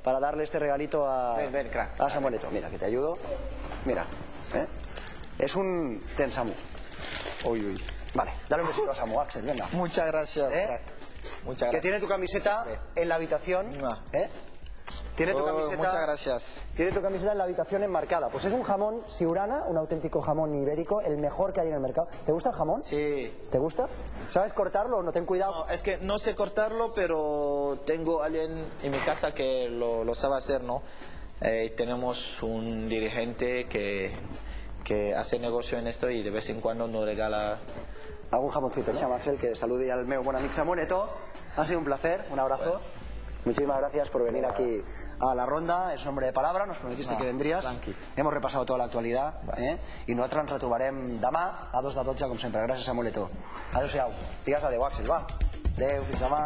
para darle este regalito a Samuel Eto'o. Mira, que te ayudo. Mira, es un... Ten, Samu. Uy. Vale, dale un besito a Samu, Axel, venga. Muchas gracias, crack. Muchas gracias. Que tiene tu camiseta en la habitación. Tiene tu camiseta. Muchas gracias. Tiene tu camiseta en la habitación enmarcada. Pues es un jamón siurana, un auténtico jamón ibérico, el mejor que hay en el mercado. ¿Te gusta el jamón? Sí. ¿Te gusta? ¿Sabes cortarlo o no? Ten cuidado. No, es que no sé cortarlo, pero tengo alguien en mi casa que lo sabe hacer, ¿no? Tenemos un dirigente que hace negocio en esto y de vez en cuando nos regala algún jamoncito, ¿no? Axel, que salude al meu buen amic Samuel Eto'o. Ha sido un placer, un abrazo. Bueno. Muchísimas gracias por venir aquí a la Ronda. És un hombre de palabra, nos prometiste que vendries. Hemos repasado toda la actualidad i nosaltres ens retrobarem demà a 2 de 12, com sempre. Gràcies, Samuel Eto'o. Adéu-siau. Digues adéu, Axel, va. Adéu, fins demà.